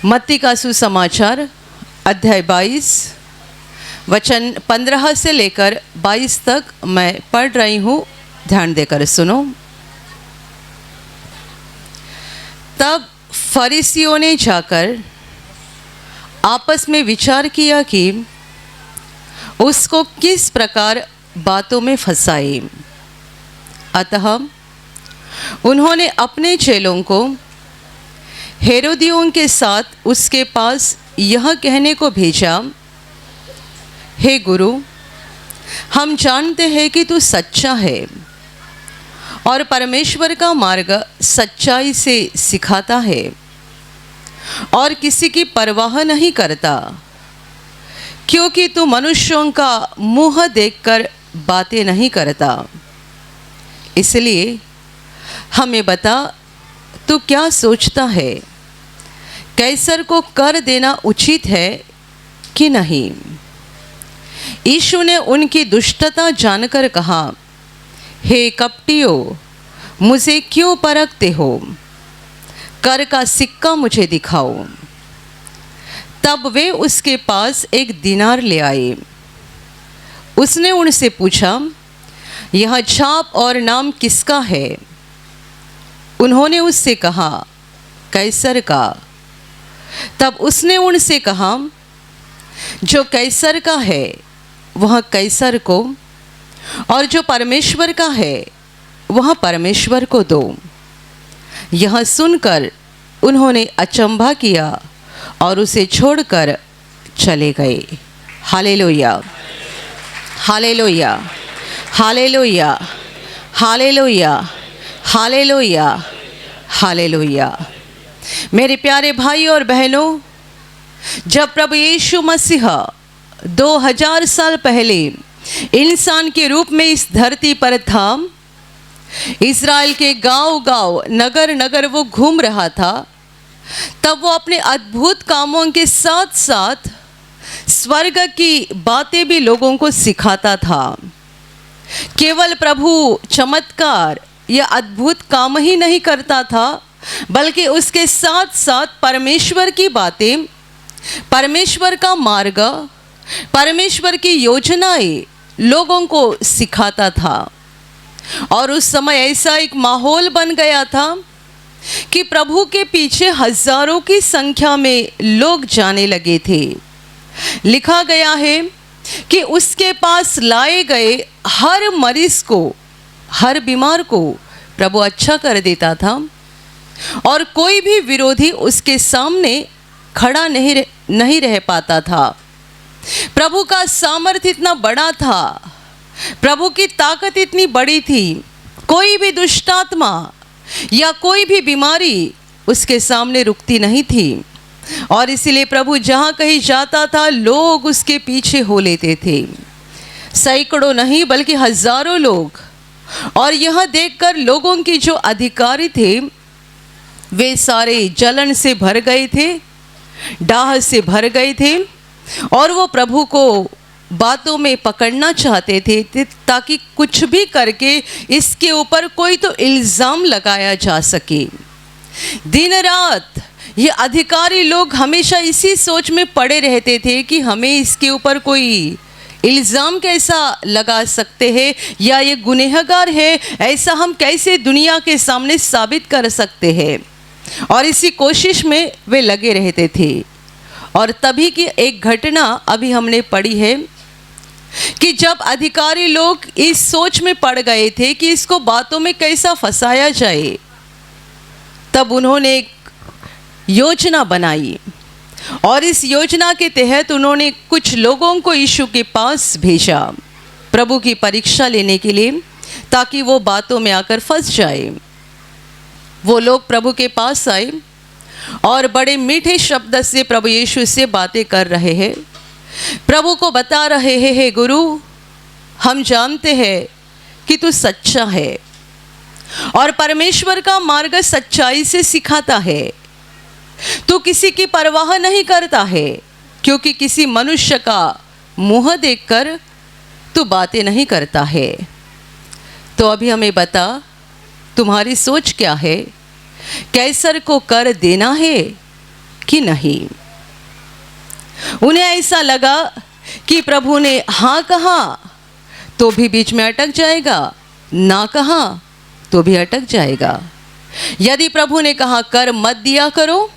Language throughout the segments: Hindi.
मत्ती का सुसमाचार अध्याय 22 वचन 15 से लेकर 22 तक मैं पढ़ रही हूँ, ध्यान देकर सुनो। तब फरीसियों ने जाकर आपस में विचार किया कि उसको किस प्रकार बातों में फंसाए। अतः उन्होंने अपने चेलों को हेरोदियों के साथ उसके पास यह कहने को भेजा, हे गुरु, हम जानते हैं कि तू सच्चा है और परमेश्वर का मार्ग सच्चाई से सिखाता है और किसी की परवाह नहीं करता, क्योंकि तू मनुष्यों का मुँह देखकर बातें नहीं करता। इसलिए हमें बता, तू क्या सोचता है? कैसर को कर देना उचित है कि नहीं? यीशु ने उनकी दुष्टता जानकर कहा, हे कपटियों, मुझे क्यों परखते हो? कर का सिक्का मुझे दिखाओ। तब वे उसके पास एक दिनार ले आए। उसने उनसे पूछा, यह छाप और नाम किसका है? उन्होंने उससे कहा, कैसर का। तब उसने उनसे कहा, जो कैसर का है वह कैसर को, और जो परमेश्वर का है वह परमेश्वर को दो। यह सुनकर उन्होंने अचंभा किया और उसे छोड़कर चले गए। Hallelujah, hallelujah, hallelujah, hallelujah, hallelujah, hallelujah. मेरे प्यारे भाई और बहनों, जब प्रभु यीशु मसीह 2000 साल पहले इंसान के रूप में इस धरती पर था, इज़राइल के गांव-गांव, नगर-नगर वो घूम रहा था, तब वो अपने अद्भुत कामों के साथ साथ स्वर्ग की बातें भी लोगों को सिखाता था। केवल प्रभु चमत्कार या अद्भुत काम ही नहीं करता था, बल्कि उसके साथ साथ परमेश्वर की बातें, परमेश्वर का मार्ग, परमेश्वर की योजनाएं लोगों को सिखाता था। और उस समय ऐसा एक माहौल बन गया था कि प्रभु के पीछे हजारों की संख्या में लोग जाने लगे थे। लिखा गया है कि उसके पास लाए गए हर मरीज को, हर बीमार को प्रभु अच्छा कर देता था और कोई भी विरोधी उसके सामने खड़ा नहीं रह पाता था। प्रभु का सामर्थ्य इतना बड़ा था, प्रभु की ताकत इतनी बड़ी थी, कोई भी दुष्टात्मा या कोई भी बीमारी उसके सामने रुकती नहीं थी। और इसीलिए प्रभु जहाँ कहीं जाता था, लोग उसके पीछे हो लेते थे, सैकड़ों नहीं बल्कि हजारों लोग। और यह देखकर लोगों की जो अधिकारी थे वे सारे जलन से भर गए थे, डाह से भर गए थे, और वो प्रभु को बातों में पकड़ना चाहते थे ताकि कुछ भी करके इसके ऊपर कोई तो इल्ज़ाम लगाया जा सके। दिन रात ये अधिकारी लोग हमेशा इसी सोच में पड़े रहते थे कि हमें इसके ऊपर कोई इल्ज़ाम कैसा लगा सकते हैं, या ये गुनहगार है, ऐसा हम कैसे दुनिया के सामने साबित कर सकते हैं। और इसी कोशिश में वे लगे रहते थे। और तभी की एक घटना अभी हमने पढ़ी है कि जब अधिकारी लोग इस सोच में पड़ गए थे कि इसको बातों में कैसा फंसाया जाए, तब उन्होंने एक योजना बनाई। और इस योजना के तहत उन्होंने कुछ लोगों को यीशु के पास भेजा प्रभु की परीक्षा लेने के लिए, ताकि वो बातों में आकर फंस जाए। वो लोग प्रभु के पास आए और बड़े मीठे शब्द से प्रभु यीशु से बातें कर रहे हैं, प्रभु को बता रहे हैं, हे गुरु, हम जानते हैं कि तू सच्चा है और परमेश्वर का मार्ग सच्चाई से सिखाता है। तू किसी की परवाह नहीं करता है, क्योंकि किसी मनुष्य का मुँह देखकर तू बातें नहीं करता है। तो अभी हमें बता, तुम्हारी सोच क्या है? कैसर को कर देना है कि नहीं। उन्हें ऐसा लगा कि प्रभु ने हाँ कहा तो भी बीच में अटक जाएगा, ना कहा तो भी अटक जाएगा। यदि प्रभु ने कहा कर मत दिया करो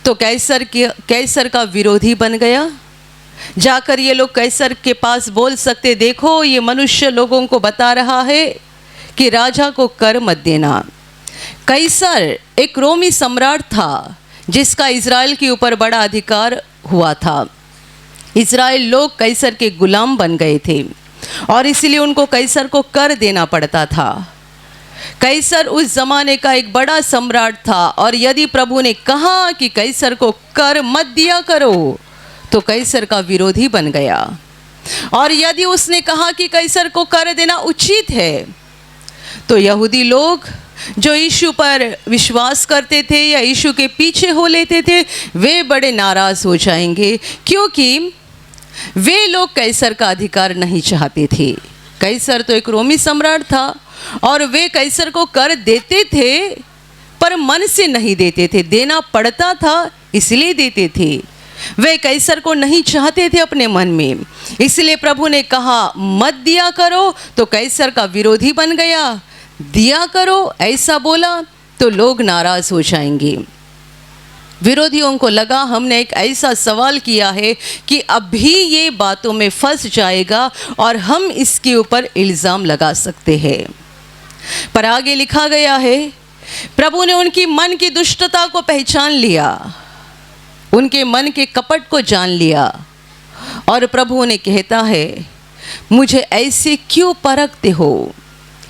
तो कैसर का विरोधी बन गया। जाकर ये लोग कैसर के पास बोल सकते, देखो ये मनुष्य लोगों को बता रहा है कि राजा को कर मत देना। कैसर एक रोमी सम्राट था जिसका इज़राइल के ऊपर बड़ा अधिकार हुआ था। इज़राइल लोग कैसर के गुलाम बन गए थे और इसलिए उनको कैसर को कर देना पड़ता था। कैसर उस जमाने का एक बड़ा सम्राट था और यदि प्रभु ने कहा कि कैसर को कर मत दिया करो तो कैसर का विरोधी बन गया। और यदि उसने कहा कि कैसर को कर देना उचित है तो यहूदी लोग जो यीशु पर विश्वास करते थे या यीशु के पीछे हो लेते थे वे बड़े नाराज़ हो जाएंगे, क्योंकि वे लोग कैसर का अधिकार नहीं चाहते थे। कैसर तो एक रोमी सम्राट था और वे कैसर को कर देते थे पर मन से नहीं देते थे, देना पड़ता था इसलिए देते थे। वे कैसर को नहीं चाहते थे अपने मन में, इसलिए प्रभु ने कहा मत दिया करो तो कैसर का विरोधी बन गया। दिया करो ऐसा बोला तो लोग नाराज हो जाएंगे। विरोधियों को लगा हमने एक ऐसा सवाल किया है कि अभी ये बातों में फंस जाएगा और हम इसके ऊपर इल्ज़ाम लगा सकते हैं। पर आगे लिखा गया है प्रभु ने उनकी मन की दुष्टता को पहचान लिया, उनके मन के कपट को जान लिया और प्रभु ने कहता है मुझे ऐसे क्यों परखते हो,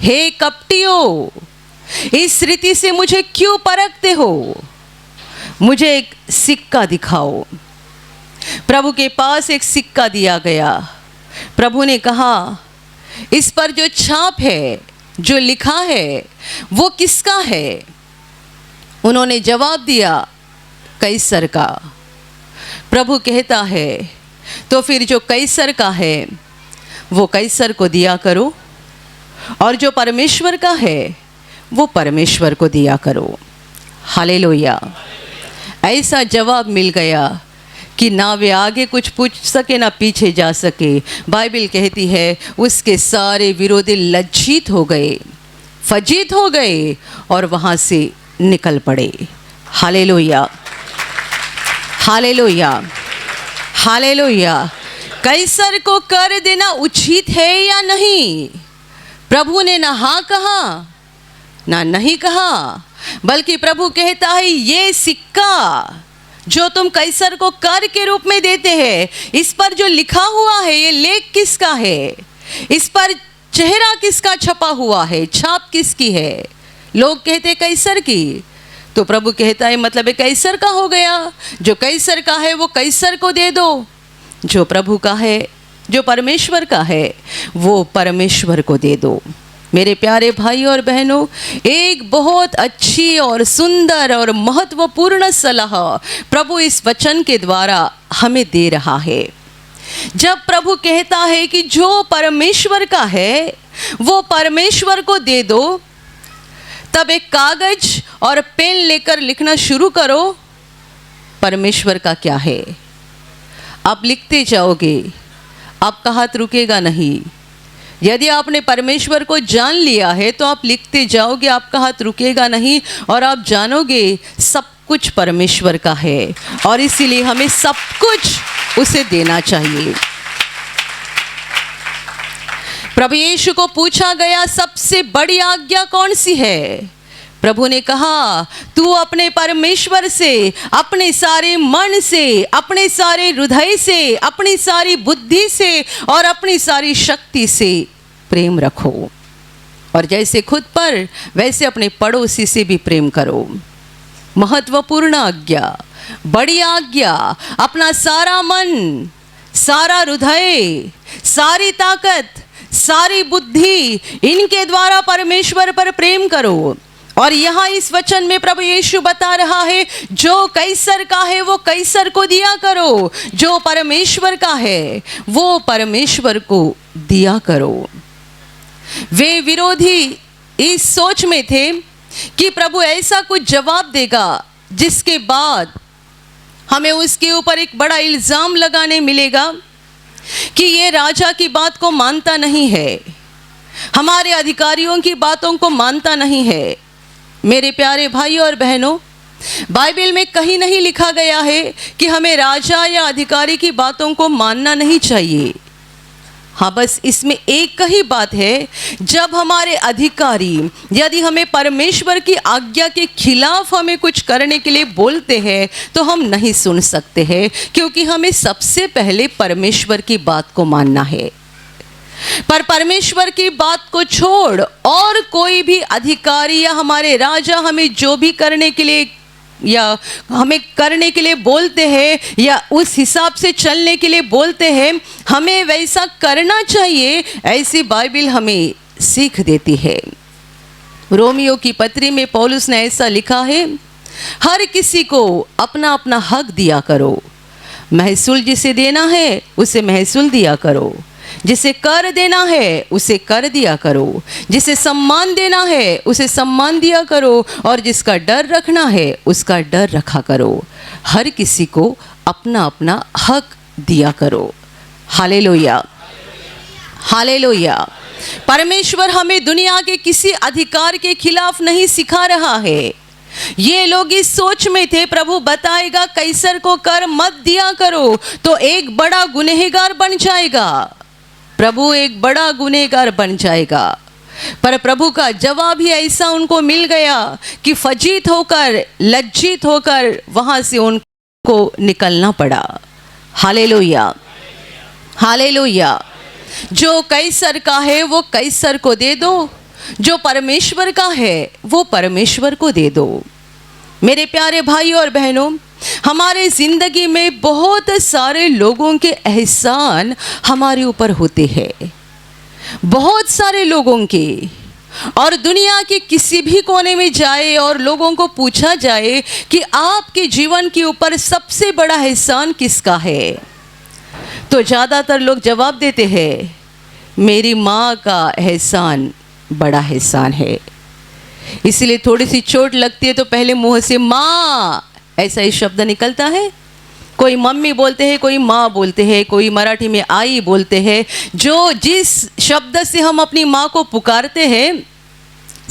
हे कपटियों, इस रीति से मुझे क्यों परखते हो, मुझे एक सिक्का दिखाओ। प्रभु के पास एक सिक्का दिया गया। प्रभु ने कहा इस पर जो छाप है, जो लिखा है वो किसका है। उन्होंने जवाब दिया कैसर का। प्रभु कहता है तो फिर जो कैसर का है वो कैसर को दिया करो और जो परमेश्वर का है वो परमेश्वर को दिया करो। हालेलुया। ऐसा जवाब मिल गया कि ना वे आगे कुछ पूछ सके ना पीछे जा सके। बाइबल कहती है उसके सारे विरोधी लज्जित हो गए, फजीत हो गए और वहाँ से निकल पड़े। Hallelujah, hallelujah, hallelujah. कैसर को कर देना उचित है या नहीं? प्रभु ने ना हाँ कहा ना नहीं कहा, बल्कि प्रभु कहता है ये सिक्का जो तुम कैसर को कर के रूप में देते हैं, इस पर जो लिखा हुआ है ये लेख किसका है, इस पर चेहरा किसका छपा हुआ है, छाप किसकी है? लोग कहते कैसर की। तो प्रभु कहता है मतलब है कैसर का हो गया। जो कैसर का है वो कैसर को दे दो, जो प्रभु का है, जो परमेश्वर का है वो परमेश्वर को दे दो। मेरे प्यारे भाई और बहनों, एक बहुत अच्छी और सुंदर और महत्वपूर्ण सलाह प्रभु इस वचन के द्वारा हमें दे रहा है। जब प्रभु कहता है कि जो परमेश्वर का है वो परमेश्वर को दे दो, तब एक कागज और पेन लेकर लिखना शुरू करो परमेश्वर का क्या है। आप लिखते जाओगे, आपका हाथ रुकेगा नहीं। यदि आपने परमेश्वर को जान लिया है तो आप लिखते जाओगे, आपका हाथ रुकेगा नहीं और आप जानोगे सब कुछ परमेश्वर का है और इसीलिए हमें सब कुछ उसे देना चाहिए। प्रभु यीशु को पूछा गया सबसे बड़ी आज्ञा कौन सी है? प्रभु ने कहा तू अपने परमेश्वर से, अपने सारे मन से, अपने सारे हृदय से, अपनी सारी बुद्धि से और अपनी सारी शक्ति से प्रेम रखो और जैसे खुद पर वैसे अपने पड़ोसी से भी प्रेम करो। महत्वपूर्ण आज्ञा, बड़ी आज्ञा। अपना सारा मन, सारा हृदय, सारी ताकत, सारी बुद्धि, इनके द्वारा परमेश्वर पर प्रेम करो। और यहाँ इस वचन में प्रभु यीशु बता रहा है जो कैसर का है वो कैसर को दिया करो, जो परमेश्वर का है वो परमेश्वर को दिया करो। वे विरोधी इस सोच में थे कि प्रभु ऐसा कुछ जवाब देगा जिसके बाद हमें उसके ऊपर एक बड़ा इल्ज़ाम लगाने मिलेगा कि ये राजा की बात को मानता नहीं है, हमारे अधिकारियों की बातों को मानता नहीं है। मेरे प्यारे भाइयों और बहनों, बाइबल में कहीं नहीं लिखा गया है कि हमें राजा या अधिकारी की बातों को मानना नहीं चाहिए। हाँ, बस इसमें एक ही बात है, जब हमारे अधिकारी यदि हमें परमेश्वर की आज्ञा के खिलाफ हमें कुछ करने के लिए बोलते हैं तो हम नहीं सुन सकते हैं, क्योंकि हमें सबसे पहले परमेश्वर की बात को मानना है। पर परमेश्वर की बात को छोड़ और कोई भी अधिकारी या हमारे राजा हमें जो भी करने के लिए या हमें करने के लिए बोलते हैं या उस हिसाब से चलने के लिए बोलते हैं, हमें वैसा करना चाहिए, ऐसी बाइबल हमें सीख देती है। रोमियो की पत्री में पौलुस ने ऐसा लिखा है, हर किसी को अपना अपना हक दिया करो, महसूल जिसे देना है उसे महसूल दिया करो, जिसे कर देना है उसे कर दिया करो, जिसे सम्मान देना है उसे सम्मान दिया करो, और जिसका डर रखना है उसका डर रखा करो। हर किसी को अपना अपना हक दिया करो। Hallelujah, hallelujah. परमेश्वर हमें दुनिया के किसी अधिकार के खिलाफ नहीं सिखा रहा है। ये लोग इस सोच में थे, प्रभु बताएगा कैसर को कर मत दिया करो तो एक बड़ा गुनहगार बन जाएगा, प्रभु एक बड़ा गुनहगार बन जाएगा। पर प्रभु का जवाब ही ऐसा उनको मिल गया कि फजीत होकर, लज्जित होकर वहां से उनको निकलना पड़ा। Hallelujah, hallelujah. जो कैसर का है वो कैसर को दे दो, जो परमेश्वर का है वो परमेश्वर को दे दो। मेरे प्यारे भाइयों और बहनों, हमारे ज़िंदगी में बहुत सारे लोगों के एहसान हमारे ऊपर होते हैं, बहुत सारे लोगों के। और दुनिया के किसी भी कोने में जाए और लोगों को पूछा जाए कि आपके जीवन के ऊपर सबसे बड़ा एहसान किसका है, तो ज़्यादातर लोग जवाब देते हैं, मेरी माँ का एहसान बड़ा एहसान है। इसलिए थोड़ी सी चोट लगती है तो पहले मुंह से माँ ऐसा ही शब्द निकलता है। कोई मम्मी बोलते हैं, कोई माँ बोलते हैं, कोई मराठी में आई बोलते हैं। जो जिस शब्द से हम अपनी माँ को पुकारते हैं,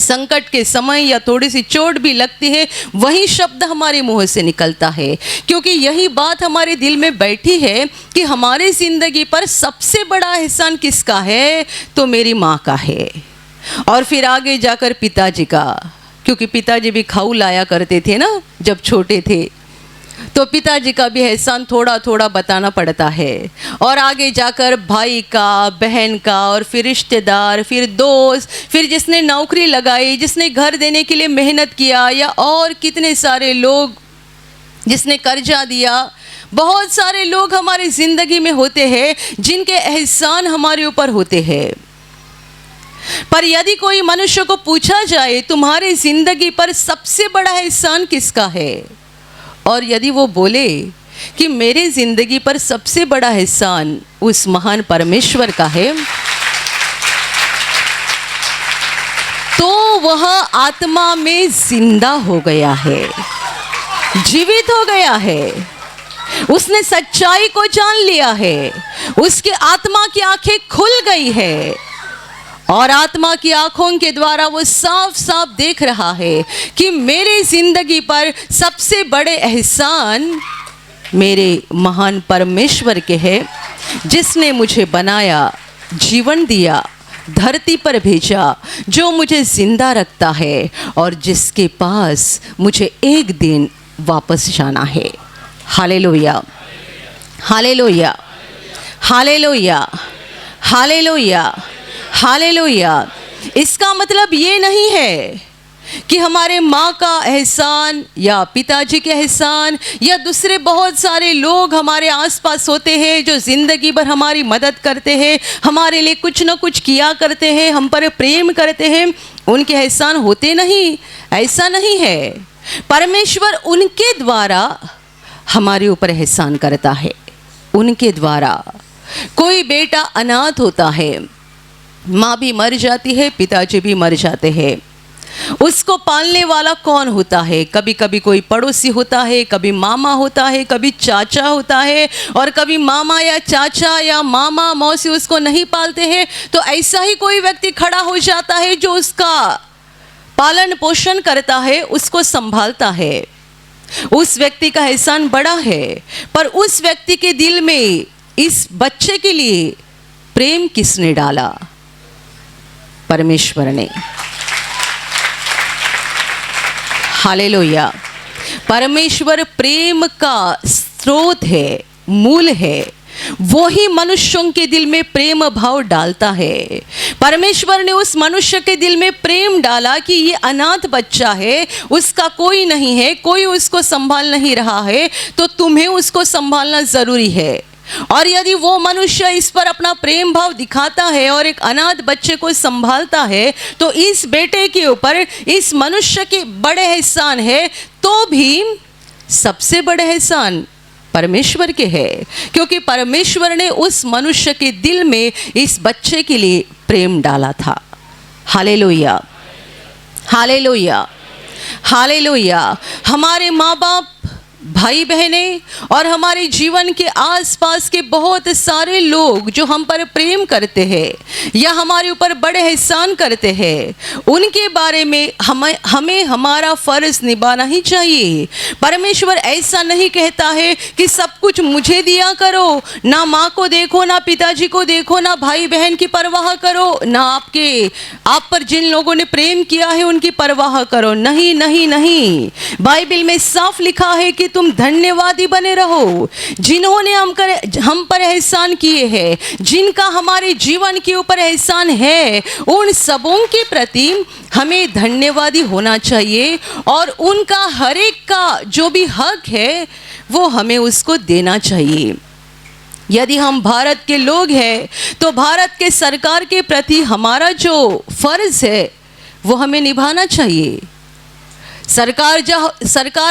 संकट के समय या थोड़ी सी चोट भी लगती है, वही शब्द हमारे मुंह से निकलता है, क्योंकि यही बात हमारे दिल में बैठी है कि हमारी ज़िंदगी पर सबसे बड़ा एहसान किसका है, तो मेरी माँ का है। और फिर आगे जाकर पिताजी का, क्योंकि पिताजी भी खाऊ लाया करते थे ना जब छोटे थे, तो पिताजी का भी एहसान थोड़ा थोड़ा बताना पड़ता है। और आगे जाकर भाई का, बहन का, और फिर रिश्तेदार, फिर दोस्त, फिर जिसने नौकरी लगाई, जिसने घर देने के लिए मेहनत किया, या और कितने सारे लोग जिसने कर्जा दिया। बहुत सारे लोग हमारी ज़िंदगी में होते हैं जिनके एहसान हमारे ऊपर होते हैं। पर यदि कोई मनुष्य को पूछा जाए तुम्हारी ज़िंदगी पर सबसे बड़ा एहसान किसका है, और यदि वो बोले कि मेरी ज़िंदगी पर सबसे बड़ा एहसान उस महान परमेश्वर का है, तो वह आत्मा में जिंदा हो गया है, जीवित हो गया है, उसने सच्चाई को जान लिया है, उसकी आत्मा की आंखें खुल गई है, और आत्मा की आंखों के द्वारा वो साफ साफ देख रहा है कि मेरी ज़िंदगी पर सबसे बड़े एहसान मेरे महान परमेश्वर के हैं, जिसने मुझे बनाया, जीवन दिया, धरती पर भेजा, जो मुझे ज़िंदा रखता है, और जिसके पास मुझे एक दिन वापस जाना है। Hallelujah, hallelujah, hallelujah, hallelujah, hallelujah. इसका मतलब ये नहीं है कि हमारे माँ का एहसान या पिताजी के एहसान या दूसरे बहुत सारे लोग हमारे आसपास होते हैं जो ज़िंदगी भर हमारी मदद करते हैं, हमारे लिए कुछ ना कुछ किया करते हैं, हम पर प्रेम करते हैं, उनके एहसान होते नहीं, ऐसा नहीं है। परमेश्वर उनके द्वारा हमारे ऊपर एहसान करता है, उनके द्वारा। कोई बेटा अनाथ होता है, माँ भी मर जाती है, पिताजी भी मर जाते हैं, उसको पालने वाला कौन होता है? कभी कभी कोई पड़ोसी होता है, कभी मामा होता है, कभी चाचा होता है, और कभी मामा या चाचा या मामा मौसी उसको नहीं पालते हैं। तो ऐसा ही कोई व्यक्ति खड़ा हो जाता है जो उसका पालन पोषण करता है, उसको संभालता है। उस व्यक्ति का एहसान बड़ा है, पर उस व्यक्ति के दिल में इस बच्चे के लिए प्रेम किसने डाला? परमेश्वर ने। हालेलुया। परमेश्वर प्रेम का स्रोत है, मूल है। वो ही मनुष्यों के दिल में प्रेम भाव डालता है। परमेश्वर ने उस मनुष्य के दिल में प्रेम डाला कि ये अनाथ बच्चा है, उसका कोई नहीं है, कोई उसको संभाल नहीं रहा है, तो तुम्हें उसको संभालना जरूरी है। और यदि वो मनुष्य इस पर अपना प्रेम भाव दिखाता है और एक अनाथ बच्चे को संभालता है, तो इस बेटे के ऊपर इस मनुष्य के बड़े एहसान है, तो भी सबसे बड़े एहसान परमेश्वर के है, क्योंकि परमेश्वर ने उस मनुष्य के दिल में इस बच्चे के लिए प्रेम डाला था। Hallelujah, hallelujah, hallelujah. हमारे माँ बाप, भाई बहनें और हमारे जीवन के आसपास के बहुत सारे लोग जो हम पर प्रेम करते हैं या हमारे ऊपर बड़े एहसान करते हैं, उनके बारे में हमें हमारा फर्ज निभाना ही चाहिए। परमेश्वर ऐसा नहीं कहता है कि सब कुछ मुझे दिया करो, ना माँ को देखो, ना पिताजी को देखो, ना भाई बहन की परवाह करो, ना आप पर जिन लोगों ने प्रेम किया है उनकी परवाह करो। नहीं नहीं नहीं, बाइबल में साफ लिखा है कि तुम धन्यवादी बने रहो। जिन्होंने हम पर एहसान किए हैं, जिनका हमारे जीवन के ऊपर एहसान है, उन सबों के प्रति हमें धन्यवादी होना चाहिए, और उनका हर एक का जो भी हक है वो हमें उसको देना चाहिए। यदि हम भारत के लोग हैं तो भारत के सरकार के प्रति हमारा जो फर्ज है वो हमें निभाना चाहिए। सरकार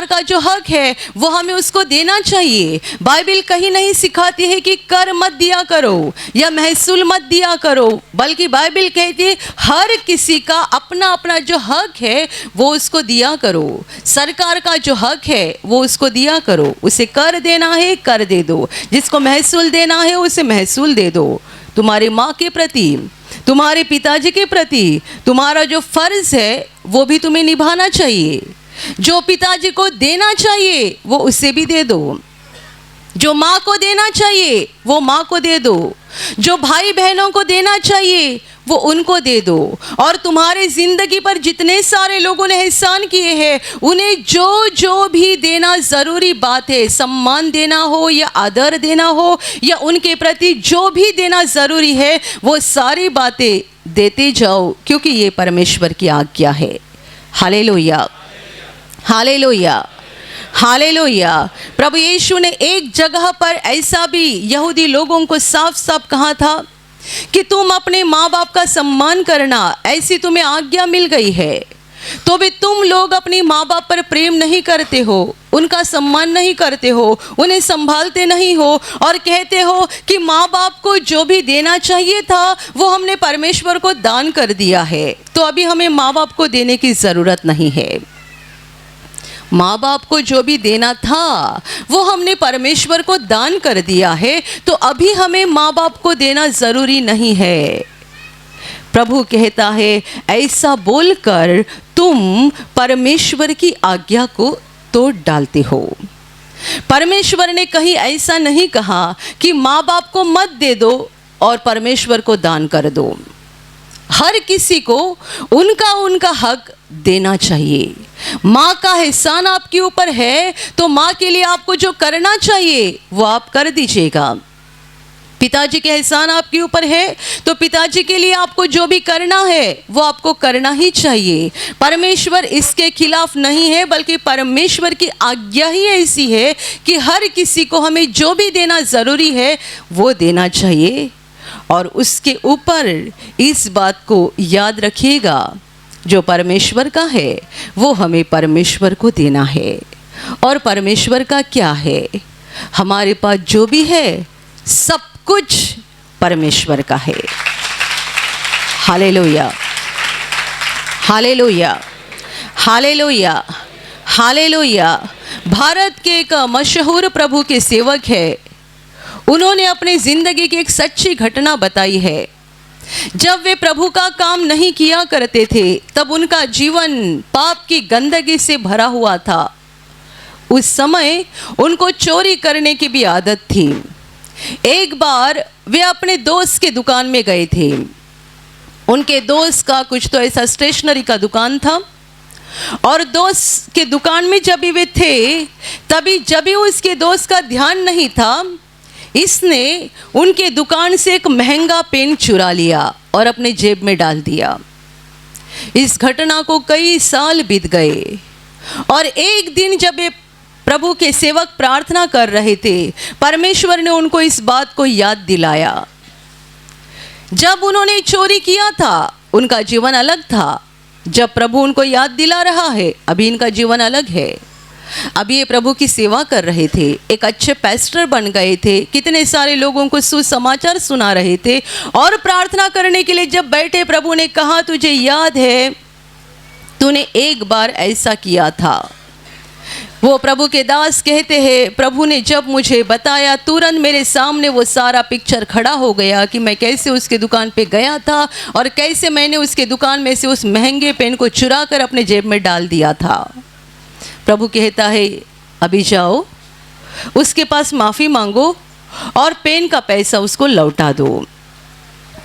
का जो हक है वो हमें उसको देना चाहिए। बाइबल कहीं नहीं सिखाती है कि कर मत दिया करो या महसूल मत दिया करो, बल्कि बाइबल कहती है हर किसी का अपना अपना जो हक है वो उसको दिया करो। सरकार का जो हक है वो उसको दिया करो। उसे कर देना है कर दे दो, जिसको महसूल देना है उसे महसूल दे दो। तुम्हारी माँ के प्रति, तुम्हारे पिताजी के प्रति तुम्हारा जो फर्ज है वो भी तुम्हें निभाना चाहिए। जो पिताजी को देना चाहिए वो उसे भी दे दो, जो माँ को देना चाहिए वो माँ को दे दो, जो भाई बहनों को देना चाहिए वो उनको दे दो। और तुम्हारे जिंदगी पर जितने सारे लोगों ने एहसान किए हैं, उन्हें जो जो भी देना ज़रूरी बात है, सम्मान देना हो या आदर देना हो या उनके प्रति जो भी देना ज़रूरी है, वो सारी बातें देते जाओ, क्योंकि ये परमेश्वर की आज्ञा है। Hallelujah, hallelujah, hallelujah. प्रभु यीशु ने एक जगह पर ऐसा भी यहूदी लोगों को साफ साफ कहा था कि तुम अपने माँ बाप का सम्मान करना, ऐसी तुम्हें आज्ञा मिल गई है, तो भी तुम लोग अपनी माँ बाप पर प्रेम नहीं करते हो, उनका सम्मान नहीं करते हो, उन्हें संभालते नहीं हो, और कहते हो कि माँ बाप को जो भी देना चाहिए था वो हमने परमेश्वर को दान कर दिया है, तो अभी हमें माँ बाप को देने की ज़रूरत नहीं है। माँ बाप को जो भी देना था वो हमने परमेश्वर को दान कर दिया है, तो अभी हमें माँ बाप को देना ज़रूरी नहीं है। प्रभु कहता है ऐसा बोलकर तुम परमेश्वर की आज्ञा को तोड़ डालते हो। परमेश्वर ने कहीं ऐसा नहीं कहा कि माँ बाप को मत दे दो और परमेश्वर को दान कर दो। हर किसी को उनका उनका हक देना चाहिए। माँ का एहसान आपके ऊपर है तो माँ के लिए आपको जो करना चाहिए वो आप कर दीजिएगा। पिताजी के एहसान आपके ऊपर है तो पिताजी के लिए आपको जो भी करना है वो आपको करना ही चाहिए। परमेश्वर इसके खिलाफ नहीं है, बल्कि परमेश्वर की आज्ञा ही ऐसी है कि हर किसी को हमें जो भी देना ज़रूरी है वो देना चाहिए। और उसके ऊपर इस बात को याद रखिएगा, जो परमेश्वर का है वो हमें परमेश्वर को देना है। और परमेश्वर का क्या है? हमारे पास जो भी है सब कुछ परमेश्वर का है। Hallelujah, hallelujah. Hallelujah, hallelujah. Bharat के एक मशहूर प्रभु के सेवक है, उन्होंने अपनी ज़िंदगी की एक सच्ची घटना बताई है। जब वे प्रभु का काम नहीं किया करते थे तब उनका जीवन पाप की गंदगी से भरा हुआ था। उस समय उनको चोरी करने की भी आदत थी। एक बार वे अपने दोस्त के दुकान में गए थे। उनके दोस्त का कुछ तो ऐसा स्टेशनरी का दुकान था और दोस्त के दुकान में जब वे थे तभी जब उसके दोस्त का ध्यान नहीं था, इसने उनके दुकान से एक महंगा पेन चुरा लिया और अपने जेब में डाल दिया। इस घटना को कई साल बीत गए और एक दिन जब ये प्रभु के सेवक प्रार्थना कर रहे थे, परमेश्वर ने उनको इस बात को याद दिलाया। जब उन्होंने चोरी किया था उनका जीवन अलग था, जब प्रभु उनको याद दिला रहा है अभी इनका जीवन अलग है। अभी ये प्रभु की सेवा कर रहे थे, एक अच्छे पैस्टर बन गए थे, कितने सारे लोगों को सुसमाचार सुना रहे थे और प्रार्थना करने के लिए जब बैठे प्रभु ने कहा, तुझे याद है तूने एक बार ऐसा किया था। वो प्रभु के दास कहते हैं, प्रभु ने जब मुझे बताया तुरंत मेरे सामने वो सारा पिक्चर खड़ा हो गया कि मैं कैसे उसके दुकान पे गया था और कैसे मैंने उसके दुकान में से उस महंगे पेन को चुरा कर अपने जेब में डाल दिया था। प्रभु कहता है, अभी जाओ उसके पास माफ़ी मांगो और पेन का पैसा उसको लौटा दो।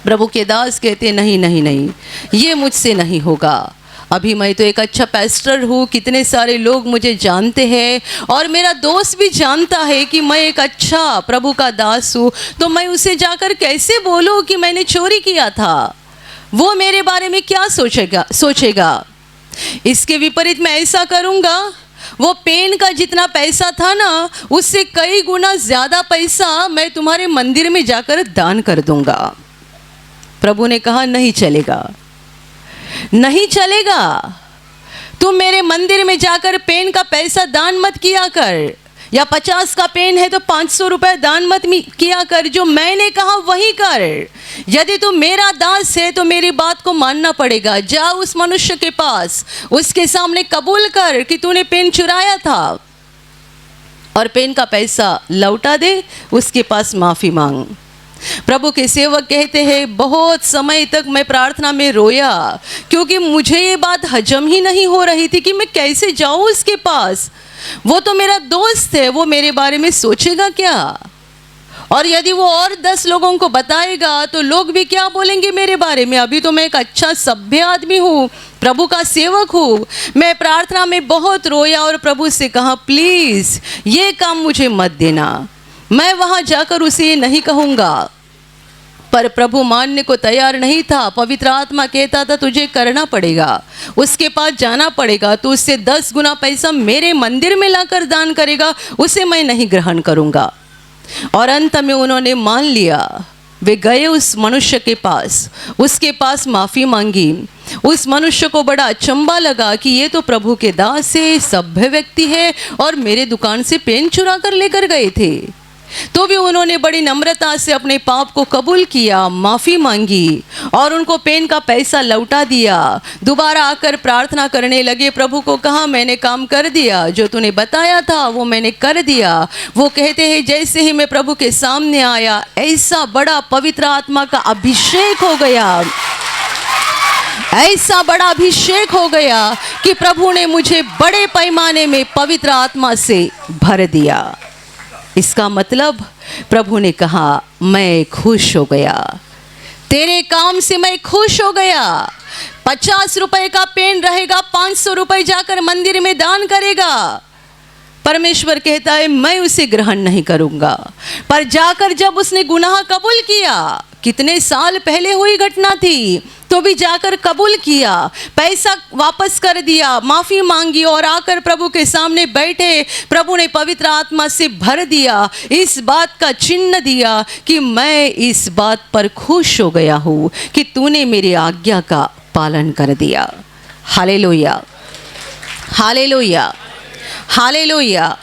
प्रभु के दास कहते, नहीं नहीं नहीं, ये मुझसे नहीं होगा। अभी मैं तो एक अच्छा पैस्टर हूँ, कितने सारे लोग मुझे जानते हैं और मेरा दोस्त भी जानता है कि मैं एक अच्छा प्रभु का दास हूँ, तो मैं उसे जाकर कैसे बोलूँ कि मैंने चोरी किया था? वो मेरे बारे में क्या सोचेगा। इसके विपरीत मैं ऐसा करूँगा, वो पेन का जितना पैसा था ना उससे कई गुना ज़्यादा पैसा मैं तुम्हारे मंदिर में जाकर दान कर दूँगा। प्रभु ने कहा, नहीं चलेगा, नहीं चलेगा। तुम मेरे मंदिर में जाकर पेन का पैसा दान मत किया कर, या 50 का पेन है तो 500 रुपये दान मत किया कर। जो मैंने कहा वही कर। यदि तू मेरा दास है तो मेरी बात को मानना पड़ेगा। जा उस मनुष्य के पास, उसके सामने कबूल कर कि तूने पेन चुराया था और पेन का पैसा लौटा दे, उसके पास माफ़ी मांग। प्रभु के सेवक कहते हैं, बहुत समय तक मैं प्रार्थना में रोया क्योंकि मुझे ये बात हजम ही नहीं हो रही थी कि मैं कैसे जाऊं उसके पास। वो तो मेरा दोस्त है, वो मेरे बारे में सोचेगा क्या? और यदि वो और 10 लोगों को बताएगा तो लोग भी क्या बोलेंगे मेरे बारे में? अभी तो मैं एक अच्छा सभ्य आदमी हूँ, प्रभु का सेवक हूँ। मैं प्रार्थना में बहुत रोया और प्रभु से कहा, प्लीज़ ये काम मुझे मत देना, मैं वहाँ जाकर उसे ये नहीं कहूँगा। पर प्रभु मानने को तैयार नहीं था। पवित्र आत्मा कहता था, तुझे करना पड़ेगा, उसके पास जाना पड़ेगा, तो उससे 10 गुना पैसा मेरे मंदिर में लाकर दान करेगा, उसे मैं नहीं ग्रहण करूँगा। और अंत में उन्होंने मान लिया। वे गए उस मनुष्य के पास, उसके पास माफ़ी मांगी। उस मनुष्य को बड़ा अचंभा लगा कि ये तो प्रभु के दास है, सभ्य व्यक्ति है और मेरे दुकान से पेन चुरा कर लेकर गए थे। तो भी उन्होंने बड़ी नम्रता से अपने पाप को कबूल किया, माफ़ी मांगी और उनको पेन का पैसा लौटा दिया। दोबारा आकर प्रार्थना करने लगे, प्रभु को कहा, मैंने काम कर दिया, जो तूने बताया था वो मैंने कर दिया। वो कहते हैं, जैसे ही मैं प्रभु के सामने आया, ऐसा बड़ा पवित्र आत्मा का अभिषेक हो गया, ऐसा बड़ा अभिषेक हो गया कि प्रभु ने मुझे बड़े पैमाने में पवित्र आत्मा से भर दिया। इसका मतलब प्रभु ने कहा, मैं खुश हो गया, तेरे काम से मैं खुश हो गया। 50 रुपए का पेन रहेगा, 500 रुपए जाकर मंदिर में दान करेगा। परमेश्वर कहता है, मैं उसे ग्रहण नहीं करूँगा। पर जाकर जब उसने गुनाह कबूल किया, कितने साल पहले हुई घटना थी, तो भी जाकर कबूल किया, पैसा वापस कर दिया, माफ़ी मांगी और आकर प्रभु के सामने बैठे। प्रभु ने पवित्र आत्मा से भर दिया, इस बात का चिन्ह दिया कि मैं इस बात पर खुश हो गया हूँ कि तूने मेरी आज्ञा का पालन कर दिया। Hallelujah, hallelujah, hallelujah,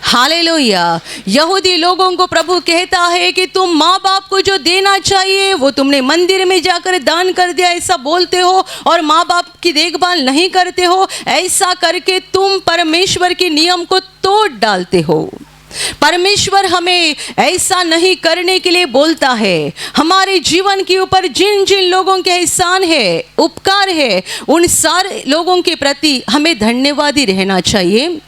hallelujah. यहूदी लोगों को प्रभु कहता है कि तुम माँ बाप को जो देना चाहिए वो तुमने मंदिर में जाकर दान कर दिया, ऐसा बोलते हो, और माँ बाप की देखभाल नहीं करते हो। ऐसा करके तुम परमेश्वर के नियम को तोड़ डालते हो। परमेश्वर हमें ऐसा नहीं करने के लिए बोलता है। हमारे जीवन के ऊपर जिन जिन लोगों के एहसान है, उपकार है, उन सारे लोगों के प्रति हमें धन्यवादी रहना चाहिए,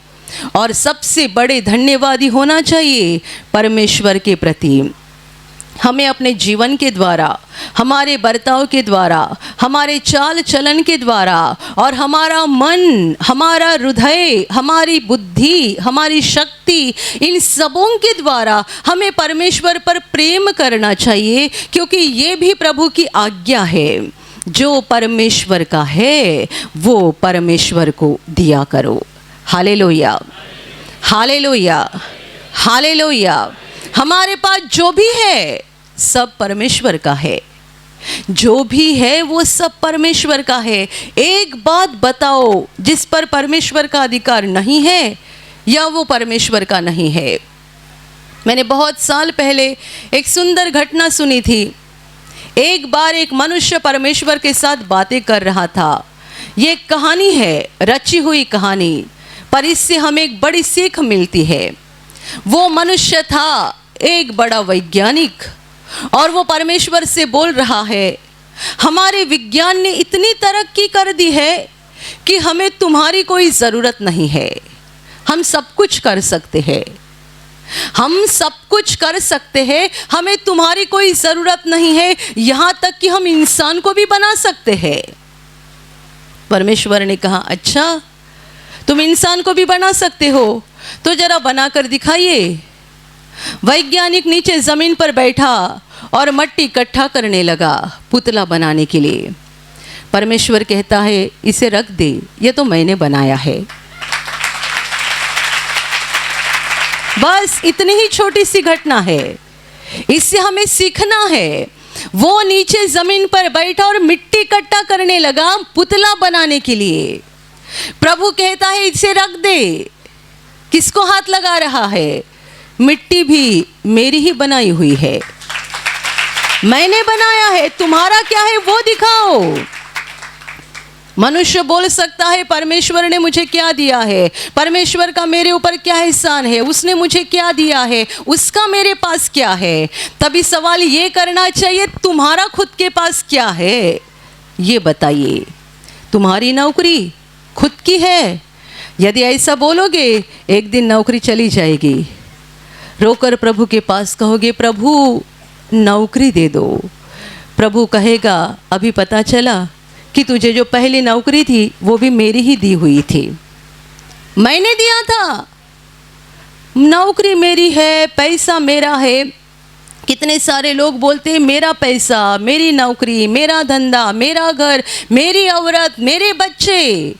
और सबसे बड़े धन्यवादी होना चाहिए परमेश्वर के प्रति। हमें अपने जीवन के द्वारा, हमारे बर्ताव के द्वारा, हमारे चाल चलन के द्वारा, और हमारा मन, हमारा हृदय, हमारी बुद्धि, हमारी शक्ति, इन सबों के द्वारा हमें परमेश्वर पर प्रेम करना चाहिए, क्योंकि ये भी प्रभु की आज्ञा है। जो परमेश्वर का है वो परमेश्वर को दिया करो। Hallelujah, hallelujah, hallelujah. हमारे पास जो भी है सब परमेश्वर का है, जो भी है वो सब परमेश्वर का है। एक बात बताओ जिस पर परमेश्वर का अधिकार नहीं है, या वो परमेश्वर का नहीं है। मैंने बहुत साल पहले एक सुंदर घटना सुनी थी। एक बार एक मनुष्य परमेश्वर के साथ बातें कर रहा था। ये एक कहानी है, रची हुई कहानी, पर इससे हमें एक बड़ी सीख मिलती है। वो मनुष्य था एक बड़ा वैज्ञानिक, और वो परमेश्वर से बोल रहा है, हमारे विज्ञान ने इतनी तरक्की कर दी है कि हमें तुम्हारी कोई ज़रूरत नहीं है। हम सब कुछ कर सकते हैं, हम सब कुछ कर सकते हैं, हमें तुम्हारी कोई ज़रूरत नहीं है। यहाँ तक कि हम इंसान को भी बना सकते हैं। परमेश्वर ने कहा, अच्छा तुम इंसान को भी बना सकते हो, तो जरा बना कर दिखाइए। वैज्ञानिक नीचे ज़मीन पर बैठा और मट्टी इकट्ठा करने लगा पुतला बनाने के लिए। परमेश्वर कहता है, इसे रख दे, ये तो मैंने बनाया है। बस इतनी ही छोटी सी घटना है, इससे हमें सीखना है। वो नीचे ज़मीन पर बैठा और मिट्टी इकट्ठा करने लगा पुतला बनाने के लिए। प्रभु कहता है, इसे रख दे। किसको हाथ लगा रहा है? मिट्टी भी मेरी ही बनाई हुई है, मैंने बनाया है, तुम्हारा क्या है वो दिखाओ। मनुष्य बोल सकता है, परमेश्वर ने मुझे क्या दिया है, परमेश्वर का मेरे ऊपर क्या एहसान है, उसने मुझे क्या दिया है, उसका मेरे पास क्या है। तभी सवाल ये करना चाहिए, तुम्हारा खुद के पास क्या है, ये बताइए। तुम्हारी नौकरी खुद की है? यदि ऐसा बोलोगे, एक दिन नौकरी चली जाएगी। रोकर प्रभु के पास कहोगे, प्रभु नौकरी दे दो। प्रभु कहेगा, अभी पता चला कि तुझे जो पहली नौकरी थी वो भी मेरी ही दी हुई थी, मैंने दिया था। नौकरी मेरी है, पैसा मेरा है। कितने सारे लोग बोलते हैं, मेरा पैसा, मेरी नौकरी, मेरा धंधा, मेरा घर, मेरी औरत, मेरे बच्चे।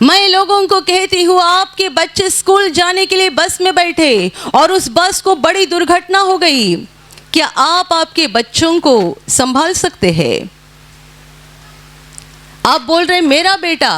मैं लोगों को कहती हूँ, आपके बच्चे स्कूल जाने के लिए बस में बैठे और उस बस को बड़ी दुर्घटना हो गई, क्या आप आपके बच्चों को संभाल सकते हैं? आप बोल रहे मेरा बेटा,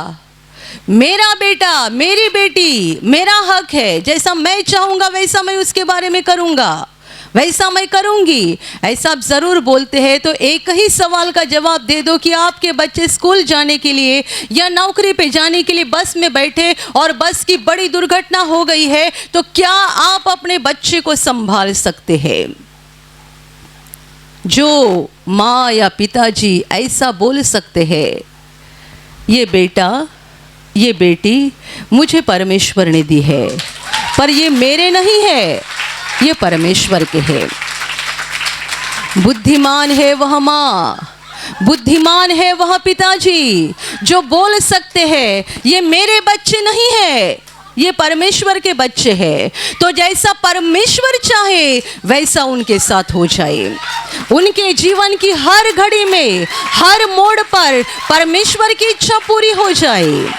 मेरा बेटा, मेरी बेटी, मेरा हक है, जैसा मैं चाहूँगा वैसा मैं उसके बारे में करूँगा, वैसा मैं करूँगी, ऐसा आप ज़रूर बोलते हैं। तो एक ही सवाल का जवाब दे दो कि आपके बच्चे स्कूल जाने के लिए या नौकरी पे जाने के लिए बस में बैठे और बस की बड़ी दुर्घटना हो गई है, तो क्या आप अपने बच्चे को संभाल सकते हैं? जो माँ या पिताजी ऐसा बोल सकते हैं, ये बेटा, ये बेटी मुझे परमेश्वर ने दी है, पर ये मेरे नहीं है, ये परमेश्वर के है। बुद्धिमान है वह माँ, बुद्धिमान है वह पिताजी जो बोल सकते हैं, ये मेरे बच्चे नहीं है, ये परमेश्वर के बच्चे हैं। तो जैसा परमेश्वर चाहे वैसा उनके साथ हो जाए। उनके जीवन की हर घड़ी में, हर मोड़ पर परमेश्वर की इच्छा पूरी हो जाए।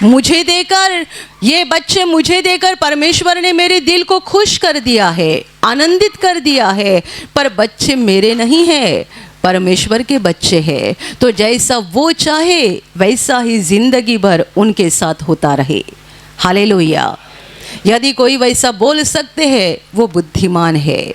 मुझे देकर, ये बच्चे मुझे देकर परमेश्वर ने मेरे दिल को खुश कर दिया है, आनंदित कर दिया है, पर बच्चे मेरे नहीं हैं, परमेश्वर के बच्चे हैं। तो जैसा वो चाहे वैसा ही जिंदगी भर उनके साथ होता रहे। हालेलुया, यदि कोई वैसा बोल सकते हैं वो बुद्धिमान है।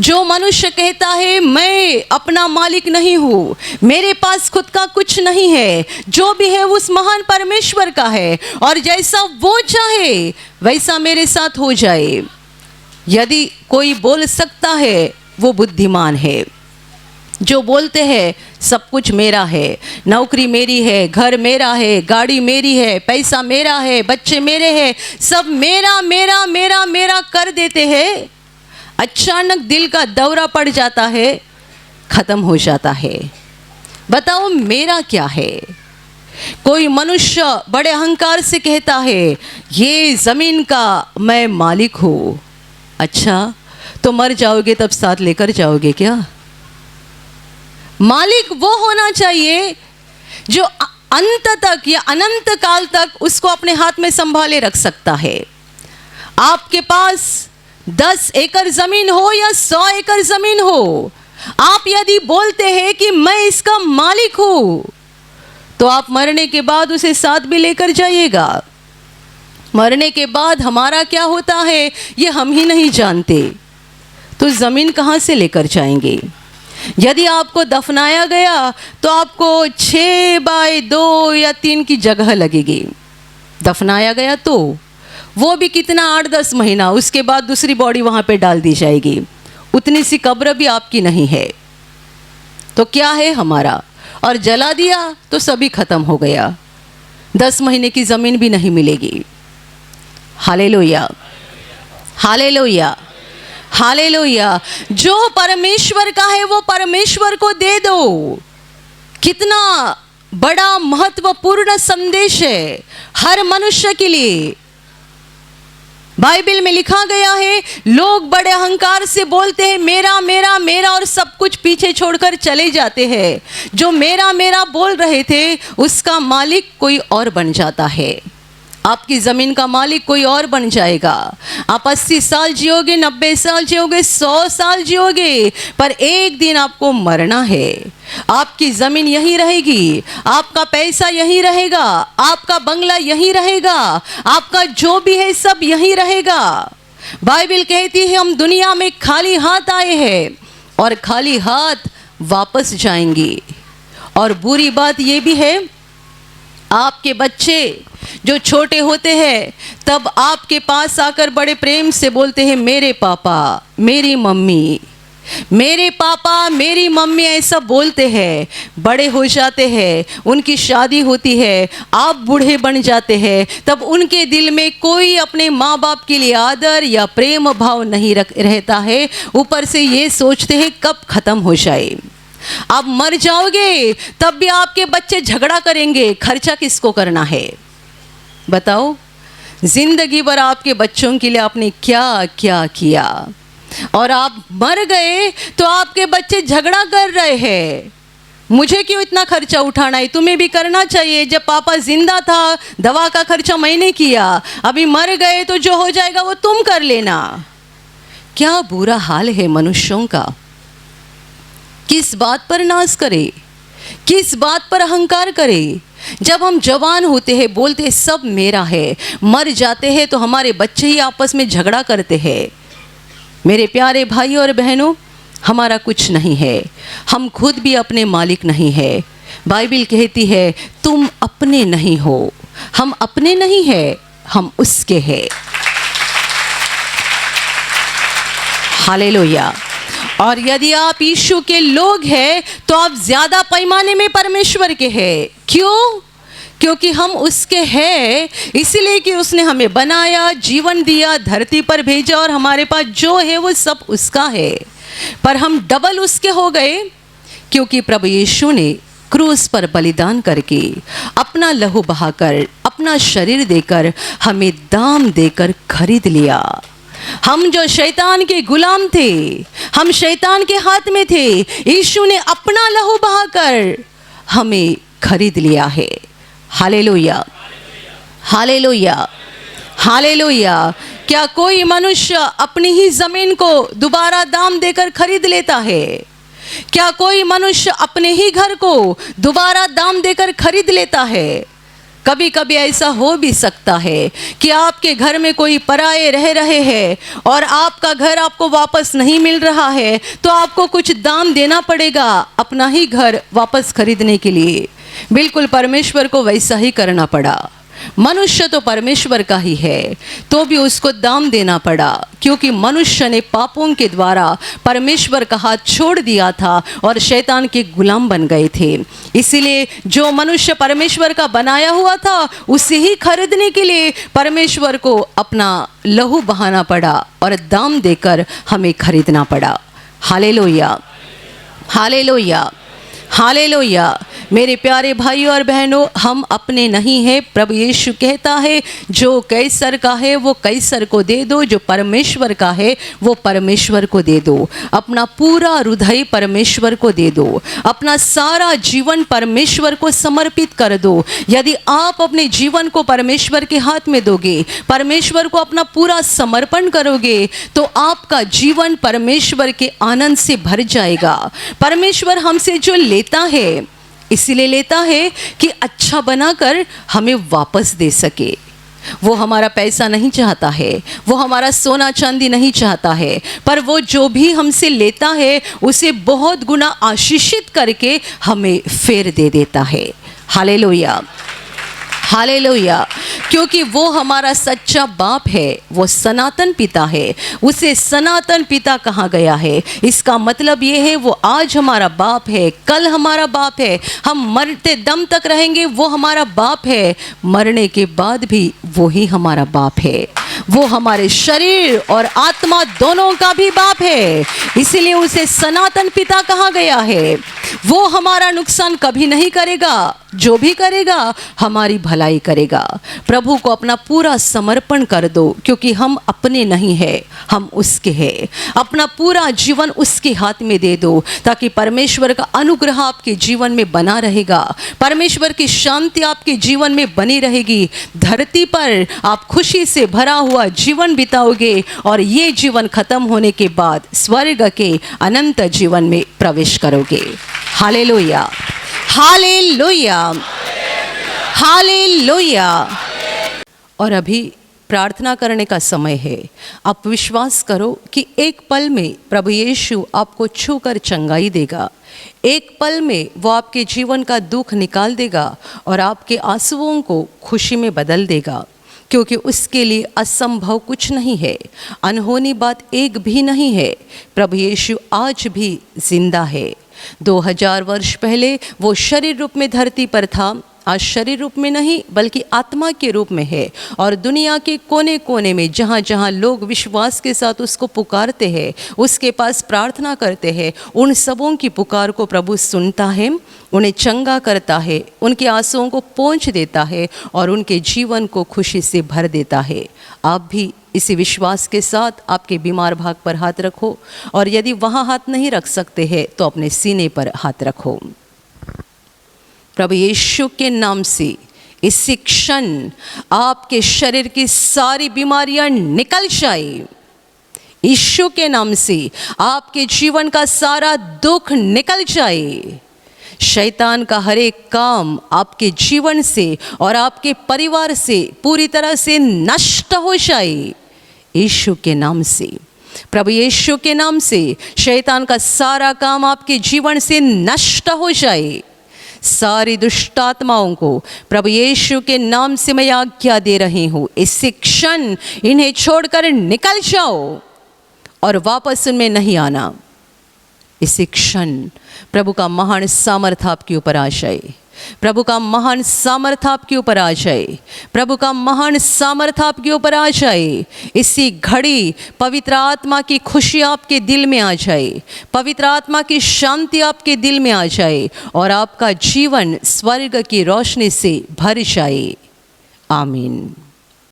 जो मनुष्य कहता है मैं अपना मालिक नहीं हूँ, मेरे पास खुद का कुछ नहीं है, जो भी है उस महान परमेश्वर का है और जैसा वो चाहे वैसा मेरे साथ हो जाए, यदि कोई बोल सकता है वो बुद्धिमान है। जो बोलते हैं सब कुछ मेरा है, नौकरी मेरी है, घर मेरा है, गाड़ी मेरी है, पैसा मेरा है, बच्चे मेरे हैं, सब मेरा मेरा मेरा मेरा कर देते हैं, अचानक दिल का दौरा पड़ जाता है, खत्म हो जाता है। बताओ मेरा क्या है? कोई मनुष्य बड़े अहंकार से कहता है ये जमीन का मैं मालिक हूँ। अच्छा, तो मर जाओगे तब साथ लेकर जाओगे क्या? मालिक वो होना चाहिए जो अंत तक या अनंत काल तक उसको अपने हाथ में संभाले रख सकता है। आपके पास 10 एकड़ जमीन हो या 100 एकड़ जमीन हो, आप यदि बोलते हैं कि मैं इसका मालिक हूं, तो आप मरने के बाद उसे साथ भी लेकर जाइएगा। मरने के बाद हमारा क्या होता है ये हम ही नहीं जानते, तो जमीन कहां से लेकर जाएंगे? यदि आपको दफनाया गया तो आपको 6 बाय 2 या 3 की जगह लगेगी। दफनाया गया तो वो भी कितना 8-10 महीना, उसके बाद दूसरी बॉडी वहाँ पे डाल दी जाएगी। उतनी सी कब्र भी आपकी नहीं है, तो क्या है हमारा? और जला दिया तो सभी खत्म हो गया, 10 महीने की ज़मीन भी नहीं मिलेगी। Hallelujah, hallelujah, hallelujah. जो परमेश्वर का है वो परमेश्वर को दे दो। कितना बड़ा महत्वपूर्ण संदेश है हर मनुष्य के लिए। बाइबल में लिखा गया है, लोग बड़े अहंकार से बोलते हैं मेरा मेरा मेरा और सब कुछ पीछे छोड़कर चले जाते हैं। जो मेरा मेरा बोल रहे थे उसका मालिक कोई और बन जाता है। आपकी ज़मीन का मालिक कोई और बन जाएगा। आप 80 साल जियोगे, 90 साल जियोगे, 100 साल जियोगे, पर एक दिन आपको मरना है। आपकी ज़मीन यहीं रहेगी, आपका पैसा यहीं रहेगा, आपका बंगला यहीं रहेगा, आपका जो भी है सब यहीं रहेगा। बाइबल कहती है हम दुनिया में खाली हाथ आए हैं और खाली हाथ वापस जाएंगे। और बुरी बात ये भी है, आपके बच्चे जो छोटे होते हैं तब आपके पास आकर बड़े प्रेम से बोलते हैं मेरे पापा, मेरी मम्मी, मेरे पापा, मेरी मम्मी, ऐसा बोलते हैं। बड़े हो जाते हैं, उनकी शादी होती है, आप बूढ़े बन जाते हैं, तब उनके दिल में कोई अपने माँ बाप के लिए आदर या प्रेम भाव नहीं रहता है। ऊपर से ये सोचते हैं कब ख़त्म हो जाए। आप मर जाओगे तब भी आपके बच्चे झगड़ा करेंगे, खर्चा किसको करना है? बताओ, जिंदगी भर आपके बच्चों के लिए आपने क्या क्या किया, और आप मर गए तो आपके बच्चे झगड़ा कर रहे हैं, मुझे क्यों इतना खर्चा उठाना है? तुम्हें भी करना चाहिए। जब पापा जिंदा था दवा का खर्चा मैंने किया, अभी मर गए तो जो हो जाएगा वो तुम कर लेना। क्या बुरा हाल है मनुष्यों का। किस बात पर नाज करे, किस बात पर अहंकार करे। जब हम जवान होते हैं बोलते हैं सब मेरा है, मर जाते हैं तो हमारे बच्चे ही आपस में झगड़ा करते हैं। मेरे प्यारे भाई और बहनों, हमारा कुछ नहीं है, हम खुद भी अपने मालिक नहीं है। बाइबल कहती है तुम अपने नहीं हो। हम अपने नहीं है, हम उसके हैं। हालेलुया। और यदि आप यीशु के लोग हैं तो आप ज़्यादा पैमाने में परमेश्वर के हैं। क्यों? क्योंकि हम उसके हैं, इसलिए कि उसने हमें बनाया, जीवन दिया, धरती पर भेजा, और हमारे पास जो है वो सब उसका है। पर हम डबल उसके हो गए क्योंकि प्रभु यीशु ने क्रूस पर बलिदान करके, अपना लहू बहाकर, अपना शरीर देकर, हमें दाम देकर खरीद लिया। हम जो शैतान के गुलाम थे, हम शैतान के हाथ में थे, यीशु ने अपना लहू बहाकर हमें खरीद लिया है। Hallelujah, hallelujah, hallelujah. क्या कोई मनुष्य अपनी ही जमीन को दोबारा दाम देकर खरीद लेता है? क्या कोई मनुष्य अपने ही घर को दोबारा दाम देकर खरीद लेता है? कभी कभी ऐसा हो भी सकता है कि आपके घर में कोई पराये रह रहे हैं और आपका घर आपको वापस नहीं मिल रहा है, तो आपको कुछ दाम देना पड़ेगा अपना ही घर वापस खरीदने के लिए। बिल्कुल परमेश्वर को वैसा ही करना पड़ा। मनुष्य तो परमेश्वर का ही है, तो भी उसको दाम देना पड़ा, क्योंकि मनुष्य ने पापों के द्वारा परमेश्वर का हाथ छोड़ दिया था और शैतान के गुलाम बन गए थे। इसीलिए जो मनुष्य परमेश्वर का बनाया हुआ था, उसे ही खरीदने के लिए परमेश्वर को अपना लहू बहाना पड़ा और दाम देकर हमें खरीदना पड़ा। Hallelujah, hallelujah, hallelujah. मेरे प्यारे भाइयों और बहनों, हम अपने नहीं हैं। प्रभु यीशु कहता है, जो कैसर का है वो कैसर को दे दो, जो परमेश्वर का है वो परमेश्वर को दे दो। अपना पूरा हृदय परमेश्वर को दे दो, अपना सारा जीवन परमेश्वर को समर्पित कर दो। यदि आप अपने जीवन को परमेश्वर के हाथ में दोगे, परमेश्वर को अपना पूरा समर्पण करोगे, तो आपका जीवन परमेश्वर के आनंद से भर जाएगा। परमेश्वर हमसे जो लेता है, इसलिए लेता है कि अच्छा बनाकर हमें वापस दे सके। वो हमारा पैसा नहीं चाहता है, वो हमारा सोना चांदी नहीं चाहता है, पर वो जो भी हमसे लेता है उसे बहुत गुना आशीषित करके हमें फेर दे देता है। Hallelujah, hallelujah. क्योंकि वो हमारा सच्चा बाप है, वो सनातन पिता है। उसे सनातन पिता कहा गया है। इसका मतलब ये है वो आज हमारा बाप है, कल हमारा बाप है, हम मरते दम तक रहेंगे वो हमारा बाप है, मरने के बाद भी वो ही हमारा बाप है। वो हमारे शरीर और आत्मा दोनों का भी बाप है, इसीलिए उसे सनातन पिता कहा गया है। वो हमारा नुकसान कभी नहीं करेगा, जो भी करेगा हमारी भलाई करेगा। प्रभु को अपना पूरा समर्पण कर दो, क्योंकि हम अपने नहीं हैं, हम उसके हैं। अपना पूरा जीवन उसके हाथ में दे दो, ताकि परमेश्वर का अनुग्रह आपके जीवन में बना रहेगा, परमेश्वर की शांति आपके जीवन में बनी रहेगी। धरती पर आप खुशी से भरा हुआ जीवन बिताओगे और ये जीवन खत्म होने के बाद स्वर्ग के अनंत जीवन में प्रवेश करोगे। Hallelujah, hallelujah, hallelujah. और अभी प्रार्थना करने का समय है। आप विश्वास करो कि एक पल में प्रभु यीशु आपको छूकर चंगाई देगा। एक पल में वो आपके जीवन का दुख निकाल देगा और आपके आंसुओं को खुशी में बदल देगा, क्योंकि उसके लिए असंभव कुछ नहीं है, अनहोनी बात एक भी नहीं है। प्रभु यीशु आज भी जिंदा है। 2000 वर्ष पहले वो शरीर रूप में धरती पर था, आज शरीर रूप में नहीं बल्कि आत्मा के रूप में है। और दुनिया के कोने कोने में जहाँ जहाँ लोग विश्वास के साथ उसको पुकारते हैं, उसके पास प्रार्थना करते हैं, उन सबों की पुकार को प्रभु सुनता है, उन्हें चंगा करता है, उनके आंसुओं को पोंछ देता है और उनके जीवन को खुशी से भर देता है। आप भी इसी विश्वास के साथ आपके बीमार भाग पर हाथ रखो, और यदि वहाँ हाथ नहीं रख सकते हैं तो अपने सीने पर हाथ रखो। प्रभु यीशु के नाम से इसी क्षण आपके शरीर की सारी बीमारियां निकल जाए। यीशु के नाम से आपके जीवन का सारा दुख निकल जाए। शैतान का हर एक काम आपके जीवन से और आपके परिवार से पूरी तरह से नष्ट हो जाए। यीशु के नाम से, प्रभु यीशु के नाम से शैतान का सारा काम आपके जीवन से नष्ट हो जाए। सारी दुष्ट आत्माओं को प्रभु यीशु के नाम से मैं आज्ञा दे रही हूँ, इसी क्षण इन्हें छोड़कर निकल जाओ और वापस उनमें नहीं आना। इसी क्षण प्रभु का महान सामर्थ आपके ऊपर आ जाए। प्रभु का महान सामर्थ आपके ऊपर आ जाए। प्रभु का महान सामर्थ आपके ऊपर आ जाए। इसी घड़ी पवित्र आत्मा की खुशी आपके दिल में आ जाए, पवित्र आत्मा की शांति आपके दिल में आ जाए और आपका जीवन स्वर्ग की रोशनी से भर जाए। आमीन।